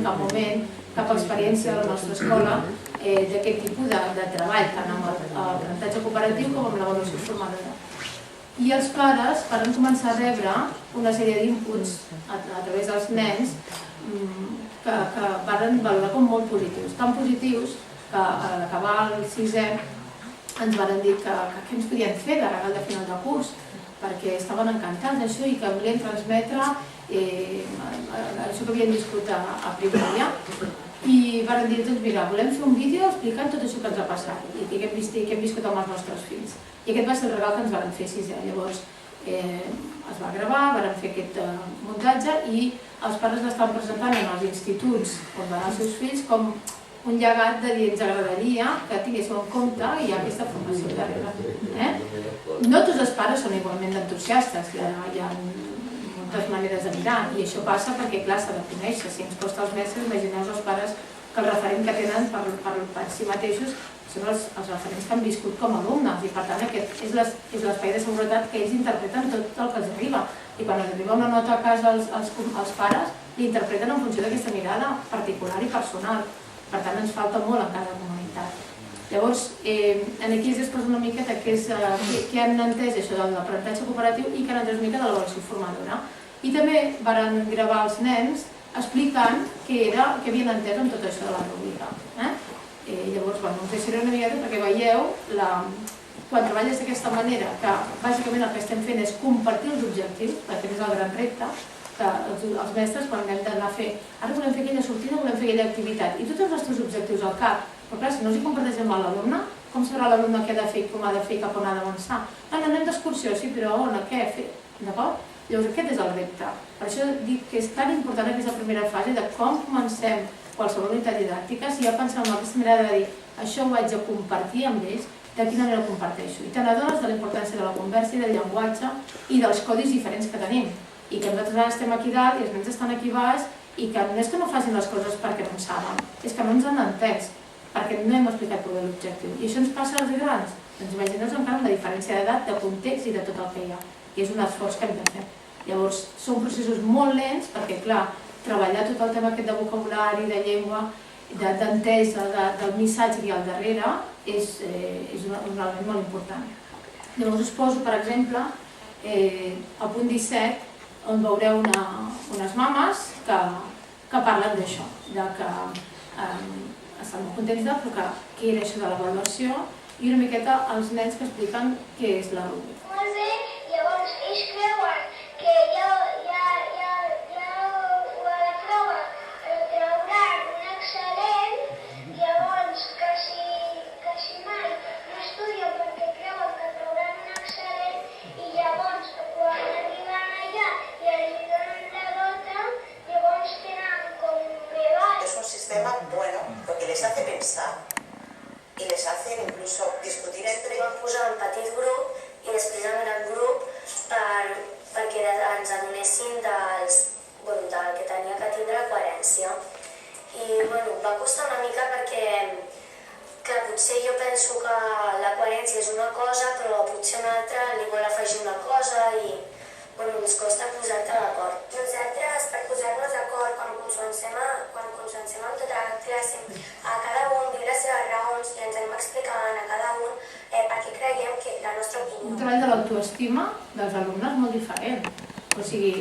cap moment cap experiència a la nostra escola d'aquest tipus de treball, tant amb l'aprenentatge cooperatiu com amb l'avaluació formadora. I els pares van començar a rebre una sèrie d'inputs a través dels nens que van valorar com molt positius, tan positius que a l'acabar el 6è ens van dir que què ens podien fer de regal de final de curs, perquè estaven encantats d'això i que volien transmetre això que havien viscut a primària. I van dir, doncs mira, volem fer un vídeo explicant tot això que ens ha passat i que hem viscut amb els nostres fills. I aquest va ser el regal que ens van fer a 6è. Llavors es va gravar, van fer aquest muntatge i els pares l'estan presentant en els instituts on van els seus fills com un llegat de dir ens agradaria que tinguéssiu en compte i hi ha aquesta formació darrere. No tots els pares són igualment entusiastes, hi ha moltes maneres de mirar i això passa perquè, clar, s'ha de conèixer. Si ens costa els mestres, imagineu els pares que el referent que tenen per si mateixos són els referents que han viscut com a alumnes i per tant aquest és l'espai de seguretat que ells interpreten tot el que els arriba i quan els arriba una nota a casa als pares l'interpreten en funció d'aquesta mirada particular i personal. Per tant, ens falta molt en cada comunitat. Llavors, aquí es exposa una miqueta què han entès això de l'aprenentatge cooperatiu i què han entès una mica de l'avaluació formadora. I també van gravar els nens explicant què havien entès amb tot això de la rúbrica. Llavors, us deixaré una miqueta perquè veieu, quan treballes d'aquesta manera, que bàsicament el que estem fent és compartir els objectius, perquè és el gran repte, que els mestres quan hem d'anar a fer ara volem fer aquella sortida, volem fer aquella activitat i tots els nostres objectius al cap, però clar, si no els hi comparteixem amb l'alumne, com sabrà l'alumne què ha de fer, com ha de fer i cap on ha d'avançar? No, anem d'excursió, sí, però on, què fer? D'acord? Llavors aquest és el repte. Per això dic que és tan important aquesta primera fase de com comencem qualsevol unitat didàctica, si ja pensem en aquesta manera de dir això ho haig de compartir amb ells, de quina manera ho comparteixo. I te n'adones de la importància de la conversa i del llenguatge i dels codis diferents que tenim. I que nosaltres estem aquí dalt i els nens estan aquí baix i que no és que no facin les coses perquè no en saben, és que no ens han entès, perquè no hem explicat prou bé l'objectiu. I això ens passa als grans. Doncs imagineu-vos encara la diferència d'edat, de context i de tot el que hi ha. I és un esforç que hem de fer. Llavors, són processos molt lents perquè, clar, treballar tot el tema aquest de vocabulari, de llengua, d'entesa, del missatge que hi ha al darrere, és un element molt important. Llavors us poso, per exemple, al punt 17, on veureu unes mames que parlen d'això, que estan molt contents de què era això de l'avaluació i una miqueta els nens que expliquen què és la rúbrica. Molt bé, llavors ells creuen que ja a la prova trauran un excel·lent, llavors que si mai no estudien perquè creuen que trauran un excel·lent i llavors quan arriben allà y les donen la nota, llavors tenen com regal. Es un sistema bueno porque les hace pensar y les hace incluso discutir entre. Vam posar un petit grup i després en gran grup perquè ens adonessin del que tenia que tindre coherència. I va costar una mica perquè potser jo penso que la coherència és una cosa però potser una altra li vol afegir una cosa i ens costa posar-te d'acord. Nosaltres, per posar-nos d'acord, quan consensem amb tota la classe, a cada un diu les seves raons i ens anem explicant a cada un perquè creiem que la nostra opinió. Un treball de l'autoestima dels alumnes és molt diferent. O sigui,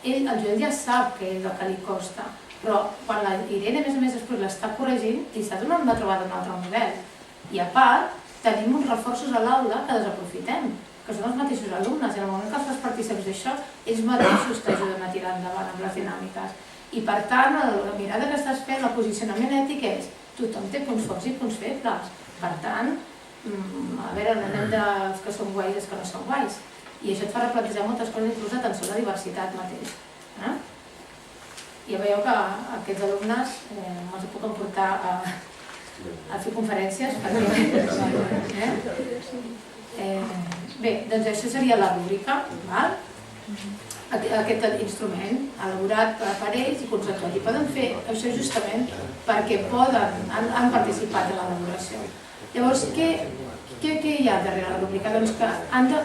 el Joel ja sap què és el que li costa, però quan la Irene, a més després l'està corregint, li està donant una trobada un altre model. I a part, tenim uns reforços a l'aula que desaprofitem, que són els mateixos alumnes, i en el moment que els fas partícips d'això, ells mateixos t'ajuden a tirar endavant amb les dinàmiques. I per tant, la mirada que estàs fent, el posicionament ètic és tothom té punts forts i punts febles. Per tant, a veure, no anem dels que són guais i els que no són guais. I això et fa replantejar moltes coses, inclús atenció a la diversitat mateix. Ja veieu que aquests alumnes els puc emportar a fer conferències perquè... Bé, doncs això seria la rúbrica, aquest instrument elaborat per ells i conceptuat. I poden fer això justament perquè han participat en l'elaboració. Llavors, què hi ha darrere la rúbrica? Doncs que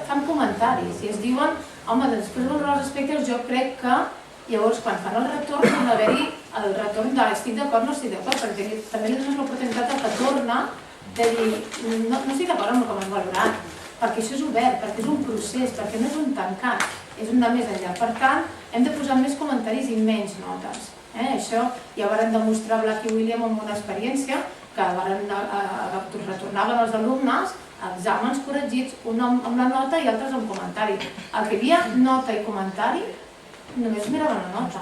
fan comentaris i es diuen, home, després de valorar els aspectes jo crec que Llavors, quan fan el retorn, ha d'haver-hi el retorn de estic d'acord o no estic d'acord, perquè també li dones l'oportunitat que torna de dir no estic d'acord amb el que m'has valorat, perquè això és obert, perquè és un procés, perquè no és un tancat, és un de més enllà. Per tant, hem de posar més comentaris i menys notes. Això ja varen demostrar Black i William amb una experiència que retornaven els alumnes exàmens corregits, un amb la nota i altres amb comentari. El que hi havia nota i comentari només miraven la nota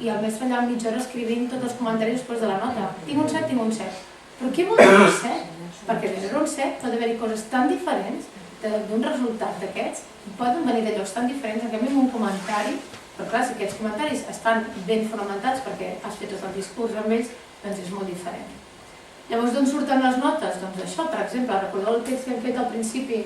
i el mestre allà mitja hora escrivint tots els comentaris després de la nota. Tinc un 7, tinc un 7. Però què vol dir un 7? Perquè de 0 a un 7 pot haver-hi coses tan diferents d'un resultat d'aquests, poden venir de llocs tan diferents, en canvi amb un comentari, però clar, si aquests comentaris estan ben fonamentats perquè has fet tot el discurs amb ells, doncs és molt diferent. Llavors, d'on surten les notes? Doncs això, per exemple, recordeu el text que hem fet al principi,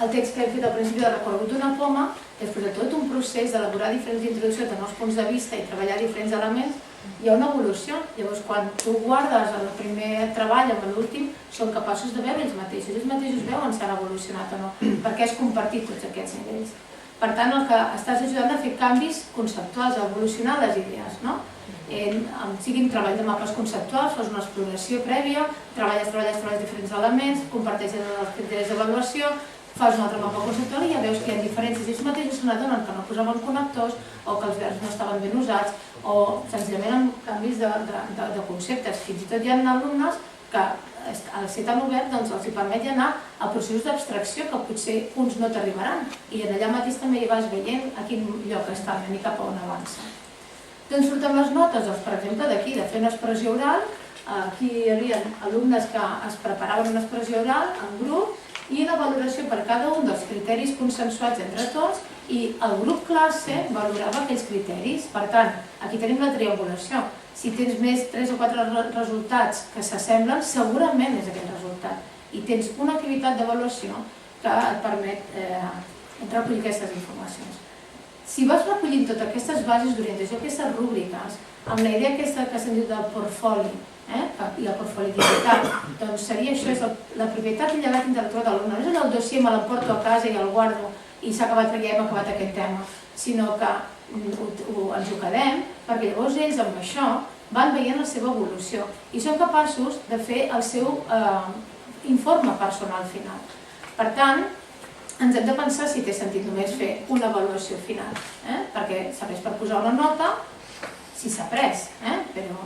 el text que hem fet al principi de recorregut d'una poma, després de tot un procés d'elaborar diferents introduccions de nous punts de vista i treballar diferents elements, hi ha una evolució. Llavors, quan tu guardes el primer treball amb l'últim, són capaços de veure ells mateixos veuen si han evolucionat o no, perquè has compartit tots aquests nivells. Per tant, el que estàs ajudant a fer canvis conceptuals, a evolucionar les idees, no? Siguin treball de mapes conceptuals, fas una exploració prèvia, treballes diferents elements, comparteixes els criteris d'avaluació, fas un altre mapa conceptual i ja veus que hi ha diferències i ells mateixos se n'adonen que no posaven connectors o que els verbs no estaven ben usats o senzillament amb canvis de conceptes. Fins i tot hi ha alumnes que al ser tan obert els permet anar a processos d'abstracció que potser uns no t'arribaran i allà mateix també hi vas veient a quin lloc estan i cap a on avança. D'on surten les notes? Doncs, per exemple, d'aquí, de fer una expressió oral. Aquí hi havia alumnes que es preparaven una expressió oral en grup i la valoració per cada un dels criteris consensuats entre tots i el grup classe valorava aquells criteris. Per tant, aquí tenim la triangulació. Si tens més 3 o 4 resultats que s'assemblen, segurament és aquest resultat. I tens una activitat d'avaluació que et permet recollir aquestes informacions. Si vas recollint totes aquestes bases d'orientació, aquestes rúbriques, amb la idea aquesta que se'n diu del portfoli i el portfoli digital, doncs seria això, és la propietat i llegat intel·lectual de l'alumne. No és allò el dossier, me l'emporto a casa i el guardo i s'ha acabat perquè ja hem acabat aquest tema, sinó que ens ho quedem perquè llavors ells amb això van veient la seva evolució i són capaços de fer el seu informe personal final. Per tant, ens hem de pensar si té sentit només fer una avaluació final, perquè serveix per posar una nota, si s'ha pres, però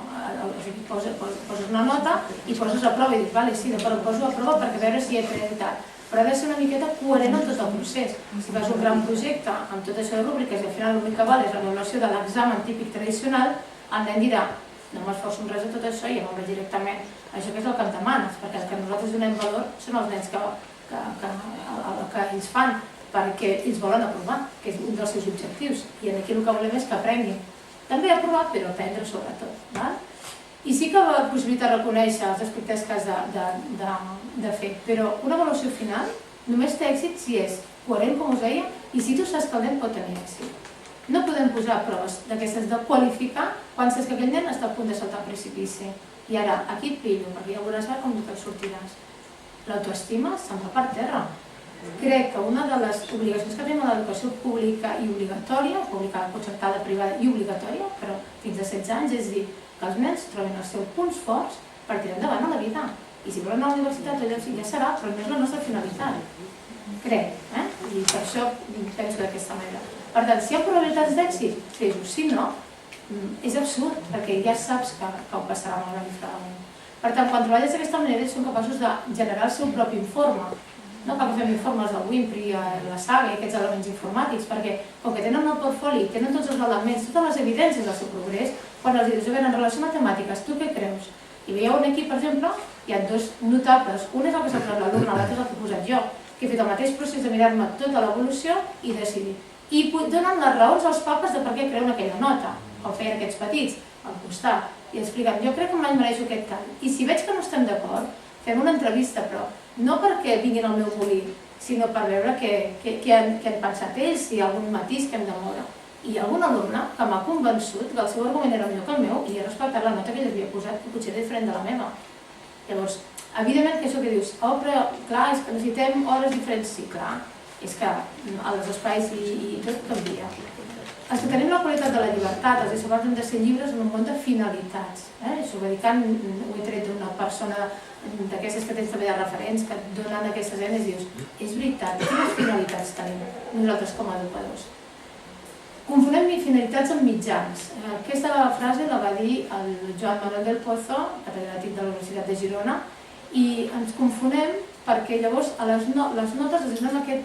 poses una nota i poses a prova i dius, vale, sí, però poso a prova perquè veure si he prioritat. Però ha de ser una miqueta coherent en tot el procés. Si fas un gran projecte amb tot això de rúbriques i al final l'únic que val és l'avaluació de l'examen típic tradicional, el nen dirà, no m'esforço en res de tot això i ja me'n vaig directament. Això que és el que em demanes, perquè el que nosaltres donem valor són els nens que ells fan, perquè ells volen aprovar, que és un dels seus objectius, i aquí el que volem és que aprenguin. També aprovar, però aprendre sobretot. I sí que va possibilitar reconèixer els aspectes que has de fer, però una avaluació final només té èxit si és coherent, com us deia, i si tu saps que el nen pot tenir èxit. No podem posar proves d'aquestes de qualificar quan saps que aquell nen està a punt de saltar al precipici. I ara, aquí et pillo, perquè ja veuràs ara com te'n sortiràs. L'autoestima se'n va per terra. Crec que una de les obligacions que tenim a l'educació pública i obligatòria, pública, concertada, privada i obligatòria, però fins a 16 anys, és dir, que els nens trobin els seus punts forts per tirar endavant a la vida. I si volen anar a la universitat, ja serà, però no és la nostra finalitat. Crec, i per això penso d'aquesta manera. Per tant, si hi ha probabilitats d'èxit, fes-ho. Si no, és absurd, perquè ja saps que ho passarà malament i fragament. Per tant, quan treballes d'aquesta manera, ells són capaços de generar el seu propi informe. No cal que fem informes del Wimpy, la Saga i aquests elements informàtics, perquè com que tenen el portfoli, tenen tots els elements, totes les evidències del seu progrés, quan els dius, en relació a matemàtiques, tu què creus? I veieu aquí, per exemple, hi ha dos notables. Un és el que s'ha posat l'alumne, l'altre és el que he posat jo, que he fet el mateix procés de mirar-me tota l'evolució i decidir. I donen les raons als papes de per què creuen aquella nota, com feien aquests petits, al costat, i expliquen, jo crec que mai mereixo aquest cant. I si veig que no estem d'acord, fem una entrevista, però no perquè vinguin al meu molí, sinó per veure què han pensat ells, si hi ha algun matís que hem de moure. I hi ha algun alumne que m'ha convençut que el seu argument era millor que el meu i he respectat la nota que ell havia posat, que potser era diferent de la meva. Llavors, evidentment que això que dius, oh, però clar, és que necessitem hores diferents, sí, clar, és que als espais i tot canvia. Els que tenim la qualitat de la llibertat, els éssers humans hem de ser lliures en un món de finalitats. Això ho he tret d'una persona d'aquestes que tens també de referents, que et donen aquestes eines i dius, és veritat, quines finalitats tenim nosaltres com a educadors? Confonem finalitats amb mitjans. Aquesta frase la va dir el Joan Manuel del Pozo, catedràtic de la Universitat de Girona, i ens confonem perquè llavors a les notes es donen aquest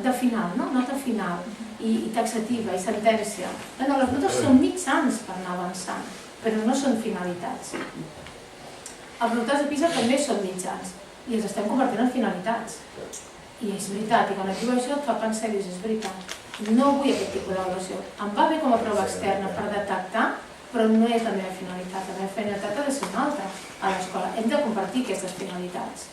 de final, nota final, i taxativa, i sentència. Les notes són mitjans per anar avançant, però no són finalitats. Els resultats de PISA també són mitjans, i els estem convertint en finalitats. I és veritat, i quan et diu això et fa pensar i dius, és veritat. No vull aquest tipus d'avaluació. Em va bé com a prova externa per detectar, però no és la meva finalitat. La meva finalitat ha de ser una altra a l'escola. Hem de compartir aquestes finalitats.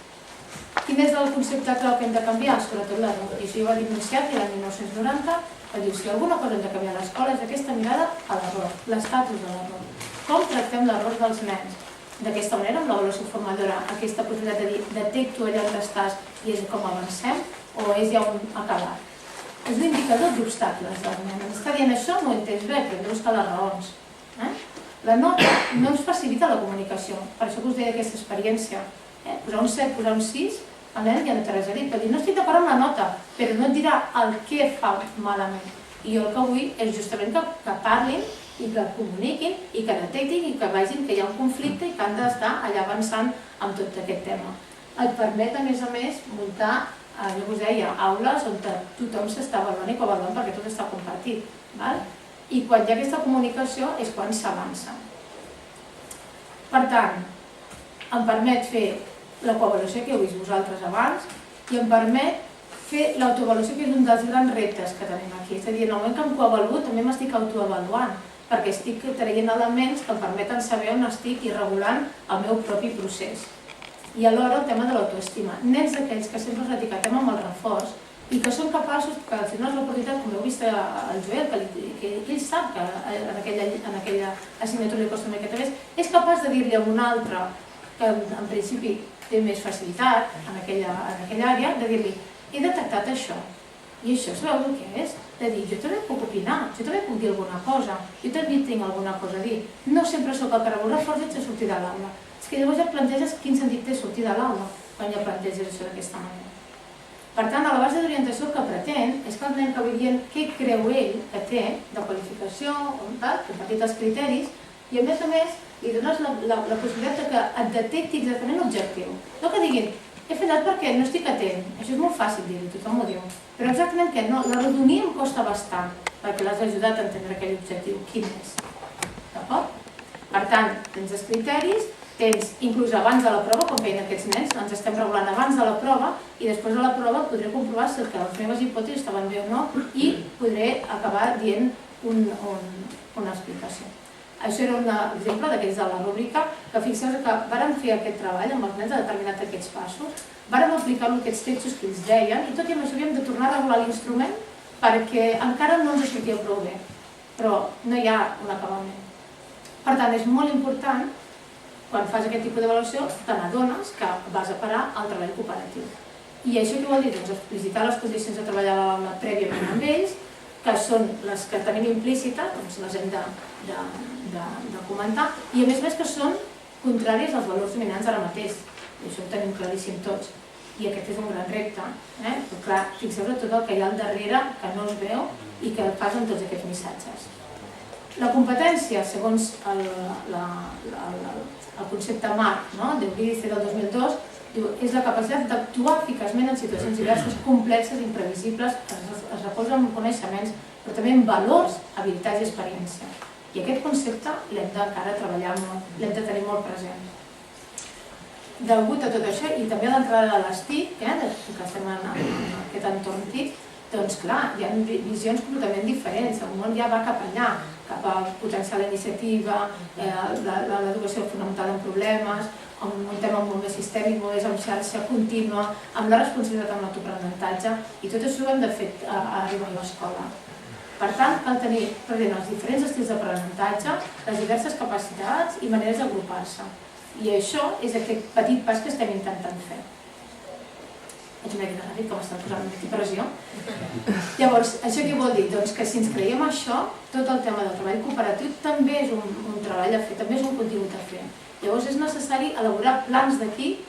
Quin és el concepte clau que hem de canviar? Sobretot l'error. I això ho va dir Munciati l'any 1990, que diu, si alguna cosa hem de canviar a l'escola és aquesta mirada a l'error, l'estatus de l'error. Com tractem l'error dels nens? D'aquesta manera, amb l'avaluació formadora, aquesta possibilitat de dir, detecto allà on estàs i és com avancem, o és ja un acabat? És l'indicador d'obstacles del nen. Ens està dient això, no ho entens bé, però hem de buscar les raons. La nota no ens facilita la comunicació, per això que us deia aquesta experiència. Posar un 7, posar un 6, el nen ja no té res a dir, però dir, no estic d'acord amb la nota, però no et dirà el què fa malament. I jo el que vull és justament que parlin i que comuniquin i que detectin i que vegin que hi ha un conflicte i que han d'estar allà avançant amb tot aquest tema. Et permet, a més, muntar, jo us deia, aules on tothom s'està avaluant i coavaluant perquè tot està compartit. I quan hi ha aquesta comunicació és quan s'avança. Per tant, em permet fer la coavaluació que heu vist vosaltres abans i em permet fer l'autoavaluació, que és un dels grans reptes que tenim aquí. És a dir, en el moment que em coavaluo també m'estic autoavaluant, perquè estic traient elements que em permeten saber on estic i regulant el meu propi procés. I alhora el tema de l'autoestima. Nens d'aquells que sempre els etiquetem amb el reforç i que són capaços, que si no és l'oportunitat, com heu vist al Joel, que ell sap que en aquella assignatura li costa una miqueta més, és capaç de dir-li a un altre, que en principi té més facilitat en aquella àrea, de dir-li, he detectat això, i això sabeu el que és? De dir, jo també puc opinar, jo també puc dir alguna cosa, jo també tinc alguna cosa a dir. No sempre sóc el que rebo reforç i haig de sortir de l'aula. És que llavors ja planteges quin sentit té sortir de l'aula quan ja planteges això d'aquesta manera. Per tant, a la base d'orientació el que pretén és que el nen acabi dient què creu ell que té de qualificació, compartit els criteris, i a més li dones la possibilitat que et detecti exactament l'objectiu. No que diguin, he fallat perquè no estic atent, això és molt fàcil dir-ho, tothom ho diu, però exactament què? No, la rodonia em costa bastant perquè l'has ajudat a entendre aquell objectiu, quin és. D'acord? Per tant, tens els criteris, tens, inclús abans de la prova, com feien aquests nens, ens estem regulant abans de la prova i després de la prova podré comprovar si les meves hipòtesis estaven bé o no i podré acabar dient una explicació. Això era un exemple d'aquells de la rúbrica, que fixeu-vos que vàrem fer aquest treball amb els nens a determinat aquests passos, vàrem aplicar-lo aquests textos que ells deien i tot i amb això havíem de tornar a regular l'instrument perquè encara no ens sortia prou bé, però no hi ha un acabament. Per tant, és molt important quan fas aquest tipus d'avaluació, te n'adones que vas a parar al treball cooperatiu. I això què vol dir? Doncs explicitar les condicions de treballar a l'aula prèviament amb ells, que són les que tenim implícites, doncs les hem de comentar, i a més que són contràries als valors dominants ara mateix. I això ho tenim claríssim tots. I aquest és un gran repte. Però clar, fixeu-vos tot el que hi ha al darrere, que no es veu i que passen tots aquests missatges. La competència, segons el concepte marc d'Eurídice del 2002, és la capacitat d'actuar eficaçment en situacions diverses, complexes i imprevisibles, es reposa en coneixements, però també en valors, habilitats i experiència. I aquest concepte l'hem d'encara treballar molt, l'hem de tenir molt present. Degut a tot això, i també a l'entrada de les TIC, que estem en aquest entorn TIC, doncs clar, hi ha visions completament diferents, el món ja va cap allà, cap a potenciar la iniciativa, l'educació fonamentada en problemes, amb un tema molt més sistèmic, molt més en xarxa contínua, amb la responsabilitat amb l'autoaprenentatge, i tot això ho hem de fer arribar a l'escola. Per tant, cal tenir present els diferents estils d'aprenentatge, les diverses capacitats i maneres d'agrupar-se. I això és aquest petit pas que estem intentant fer. Vaig una mica ràpid, com està posant aquí pressió. Llavors, això què vol dir? Doncs que si ens creiem això, tot el tema del treball cooperatiu també és un treball a fer, també és un contingut a fer. Llavors és necessari elaborar plans d'equip,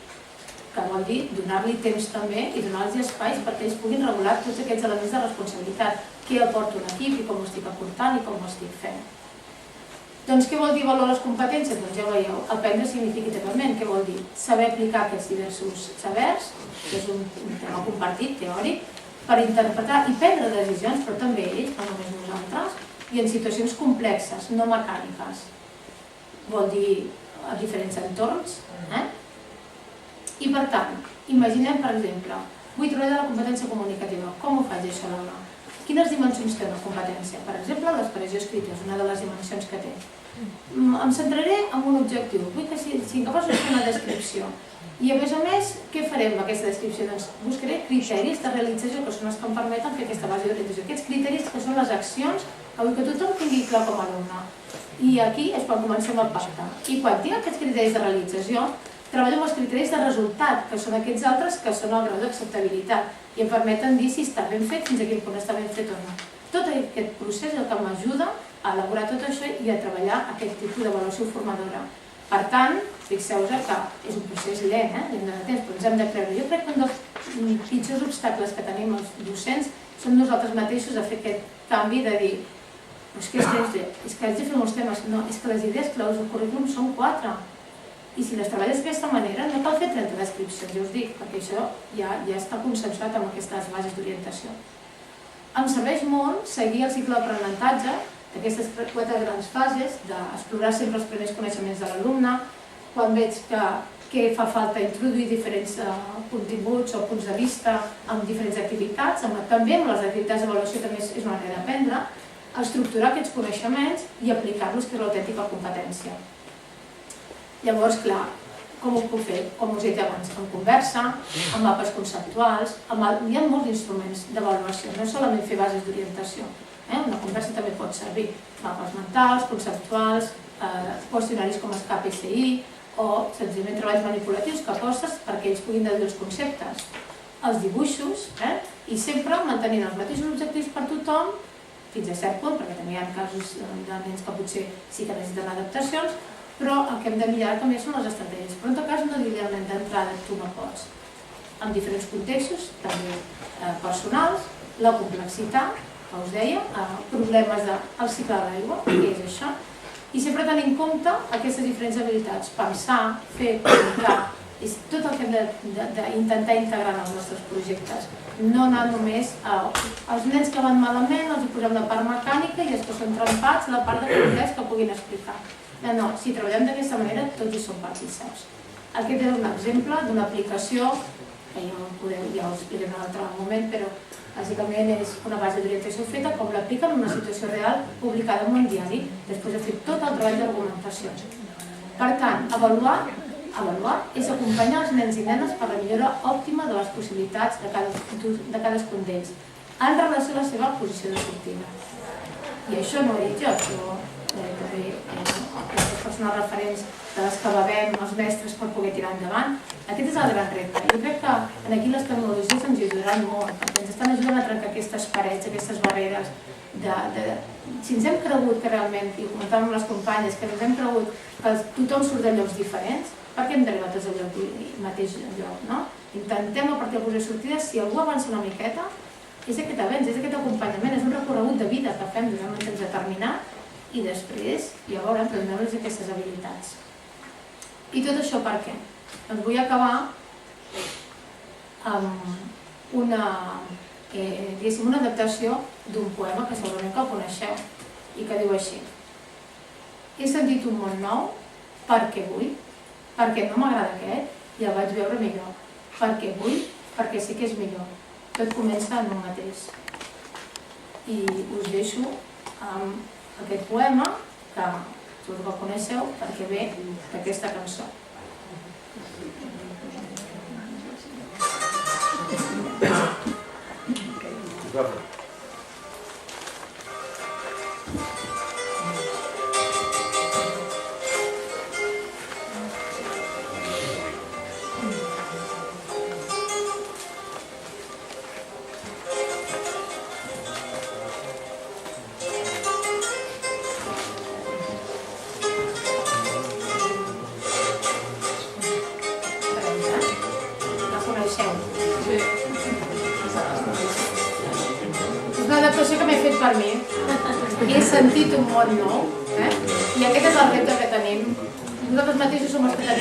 que vol dir donar-li temps també i donar-los espais perquè ells puguin regular tots aquests elements de responsabilitat. Què aporta un equip i com ho estic aportant i com ho estic fent. Doncs què vol dir valorar les competències? Doncs ja ho veieu, aprendre significativament. Què vol dir? Saber aplicar aquests diversos sabers, que és un tema compartit, teòric, per interpretar i prendre decisions, però també ells, no només nosaltres, i en situacions complexes, no mecàniques. Vol dir a diferents entorns. I per tant, imaginem, per exemple, vull treballar la competència comunicativa. Com ho faig això, Laura? Quines dimensions té una competència? Per exemple, l'expressió escrita és una de les dimensions que té. Em centraré en un objectiu. Vull que siguin capaços de fer una descripció. I a més, què farem amb aquesta descripció? Doncs buscaré criteris de realització que són els que em permeten fer aquesta base d'orientació. Aquests criteris que són les accions que vull que tothom tingui clar com a alumne. I aquí és quan comencem el pacte. I quan tinc aquests criteris de realització, treballo amb els criteris de resultat, que són aquests altres que són el grau d'acceptabilitat i em permeten dir si està ben fet, fins a quin punt està ben fet o no. Tot aquest procés és el que m'ajuda a elaborar tot això i a treballar aquest tipus d'avaluació formadora. Per tant, fixeu-vos que és un procés lent, hem de tenir temps, però ens hem de creure. Jo crec que un dels pitjors obstacles que tenim els docents són nosaltres mateixos a fer aquest canvi de dir és que haig de fer molts temes. No, és que les idees claus del currículum són 4. I si les treballes d'aquesta manera, no cal fer 30 descripcions, ja us dic, perquè això ja està consensuat amb aquestes bases d'orientació. Em serveix molt seguir el cicle d'aprenentatge, d'aquestes 4 grans fases, d'explorar sempre els primers coneixements de l'alumne, quan veig que fa falta introduir diferents continguts o punts de vista amb diferents activitats, també amb les activitats d'avaluació també és una manera d'aprendre, estructurar aquests coneixements i aplicar-los, que és l'autèntica competència. Llavors, clar, com ho puc fer? Com us he dit abans, amb conversa, amb mapes conceptuals, hi ha molts instruments d'avaluació, no solament fer bases d'orientació. Una conversa també pot servir mapes mentals, conceptuals, qüestionaris com els KPCI o senzillament treballs manipulatius que poses perquè ells puguin deduir els conceptes. Els dibuixos, i sempre mantenint els mateixos objectius per tothom, fins a cert punt, perquè també hi ha casos de nens que potser sí que necessiten adaptacions, però el que hem de millorar també són les estratègies. Però en tot cas no diré d'entrada tu no pots. En diferents contextos, també personals, la complexitat, que us deia, problemes del cicle de l'aigua, què és això, i sempre tenir en compte aquestes diferents habilitats, pensar, fer, comunicar, és tot el que hem d'intentar integrar en els nostres projectes. No anar només als nens que van malament, els posem la part mecànica i els que són trempats la part de complex que puguin explicar. No, si treballem d'aquesta manera, tots hi som partits seus. Aquest és un exemple d'una aplicació, que ja ho explicaré en un altre moment, però bàsicament és una base d'orientació feta com l'aplica en una situació real publicada en un diari, després de fer tot el treball d'argumentació. Per tant, avaluar és acompanyar els nens i nenes per la millora òptima de les possibilitats de cadascun d'ells en relació a la seva posició de sortida. I això no ho he dit jo, però també aquestes persones referents de les que bevem els mestres per poder tirar endavant. Aquest és el gran repte. Jo crec que aquí les tecnologies ens ajudaran molt, perquè ens estan ajudant a trencar aquestes parets, aquestes barreres. Si ens hem cregut que realment, i ho comentàvem amb les companyes, que ens hem cregut que tothom surt de llocs diferents, per què hem d'arribar tots al mateix lloc, no? Intentem a partir del procés de sortida, si algú avança una miqueta, és aquest avenç, és aquest acompanyament, és un recorregut de vida que fem durant un temps determinat i després, llavors, donem-los aquestes habilitats. I tot això per què? Doncs vull acabar amb una adaptació d'un poema que segurament que el coneixeu i que diu així: he sentit un món nou perquè vull, perquè no m'agrada aquest i el vaig veure millor, perquè vull, perquè sé que és millor. Tot comença en un mateix. I us deixo amb aquest poema, que tots el coneixeu perquè ve d'aquesta cançó. És una adaptació que m'he fet per mi. He sentit un món nou, i aquest és el repte que tenim. Nosaltres mateixos som els que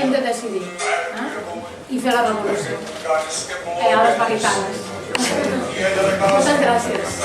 hem de decidir i fer la revolució a les barricades. Moltes gràcies.